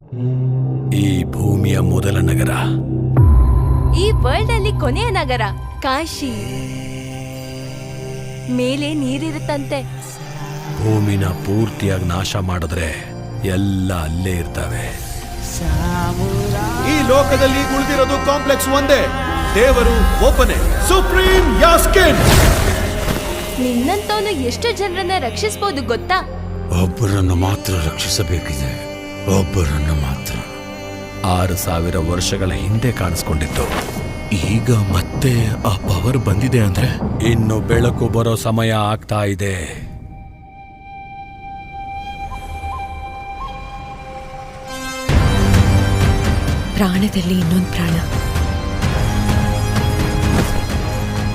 ಈ ಭೂಮಿಯ ಮೊದಲ ನಗರ, ಈ ವರ್ಲ್ಡ್ ಅಲ್ಲಿ ಕೊನೆಯ ನಗರ ಕಾಶಿ. ಮೇಲೆ ನೀರಿರುತ್ತಂತೆ. ಭೂಮಿನ ಪೂರ್ತಿಯಾಗಿ ನಾಶ ಮಾಡಿದ್ರೆ ಎಲ್ಲ ಅಲ್ಲೇ ಇರ್ತವೆ. ಈ ಲೋಕದಲ್ಲಿ ಉಳಿದಿರೋದು ಕಾಂಪ್ಲೆಕ್ಸ್ ಒಂದೇ, ದೇವರು ಒಬ್ಬನೇ, ಸುಪ್ರೀಂ ಯಾಸ್ಕಿನ್. ನಿನ್ನಂತವನು ಎಷ್ಟು ಜನರನ್ನ ರಕ್ಷಿಸಬಹುದು ಗೊತ್ತಾ? ಒಬ್ಬರನ್ನು ಮಾತ್ರ ರಕ್ಷಿಸಬೇಕಿದೆ, ಒಬ್ಬರನ್ನು ಮಾತ್ರ. 6000 ವರ್ಷಗಳ ಹಿಂದೆ ಕಾಣಿಸ್ಕೊಂಡಿತ್ತು. ಈಗ ಮತ್ತೆ ಆ ಪವರ್ ಬಂದಿದೆ ಅಂದ್ರೆ ಇನ್ನು ಬೆಳಕು ಬರೋ ಸಮಯ ಆಗ್ತಾ ಇದೆ. ಪ್ರಾಣದಲ್ಲಿ ಇನ್ನೊಂದು ಪ್ರಾಣ.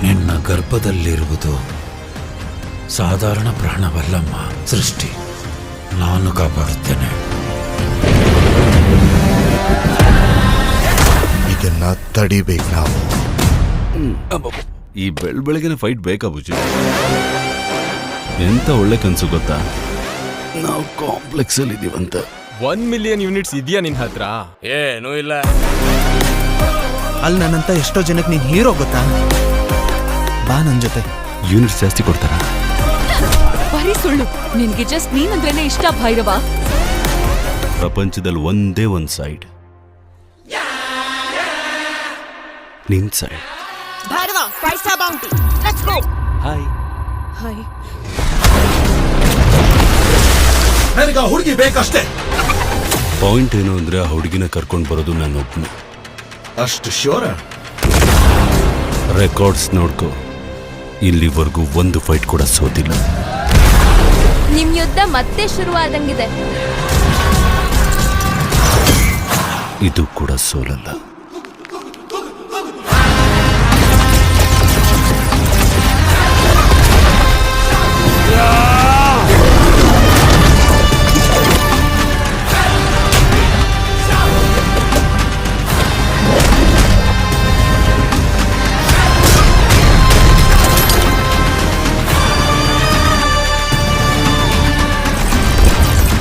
ನಿನ್ನ ಗರ್ಭದಲ್ಲಿರುವುದು ಸಾಧಾರಣ ಪ್ರಾಣವಲ್ಲಮ್ಮ, ಸೃಷ್ಟಿ. ನಾನು ಕಾಪಾಡುತ್ತೇನೆ. ಇದನ್ನ ತಡಿಬೇಕು ನಾವು. ಈ ಬೆಳಗಿನ ಫೈಟ್ ಬೇಕಾ ಬುಜಿ? ಎಂತ ಒಳ್ಳೆ ಕನ್ಸು ಗೊತ್ತಾ? ನಾವು ಕಾಂಪ್ಲೆಕ್ಸ್ ಅಲ್ಲಿ ಇದೀವಂತ. 1 ಮಿಲಿಯನ್ ಯೂನಿಟ್ಸ್ ಇದೆಯಾ ನಿನ್ ಹತ್ರ? ಏನೂ ಇಲ್ಲ. ಅಲ್ಲಿ ನನ್ನಂತ ಎಷ್ಟೋ ಜನಕ್ಕೆ ನೀನ್ ಹೀರೋ ಗೊತ್ತಾ? ಬಾ ನನ್ ಜೊತೆ. ಯೂನಿಟ್ಸ್ ಜಾಸ್ತಿ ಕೊಡ್ತಾರ? ಬರೀ ಸುಳ್ಳು. ನಿನ್ಗೆ ಜಸ್ಟ್ ನೀನಂದ್ರೇನೆ ಇಷ್ಟ ಭೈರವ. ಪ್ರಪಂಚದಲ್ಲಿ ಒಂದೇ ಒಂದು ಸೈಡ್, ನಿನ್ side. Bhairava, price bounty. Let's go. Hi. Hi. ನನಗ ಹುಡುಗಿ ಬೇಕಷ್ಟೇ. ಪಾಯಿಂಟ್ ಏನು ಅಂದ್ರೆ ಆ ಹುಡುಗಿನ ಕರ್ಕೊಂಡು ಬರೋದು ನಾನು ಒಬ್ಬನು. ಅಷ್ಟು ಶ್ಯೂರ? ರೆಕಾರ್ಡ್ಸ್ ನೋಡ್ಕೋ, ಇಲ್ಲಿವರೆಗೂ ಒಂದು ಫೈಟ್ ಕೂಡ ಸೋತಿಲ್ಲ. ನಿಮ್ ಯುದ್ಧ ಮತ್ತೆ ಶುರುವಾದಂಗಿದೆ. ಇದು ಕೂಡ ಸೋಲಲ್ಲ.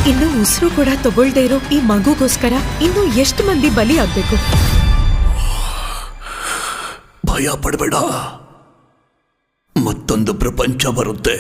ಇನ್ನು ಉಸಿರು ಕೂಡ ತಗೊಳ್ದೇ ಇರೋ ಈ ಮಗುಗೋಸ್ಕರ ಇನ್ನು ಎಷ್ಟು ಮಂದಿ ಬಲಿ ಆಗ್ಬೇಕು? ಭಯ ಪಡಬೇಡ, ಮತ್ತೊಂದು ಪ್ರಪಂಚ ಬರುತ್ತೆ.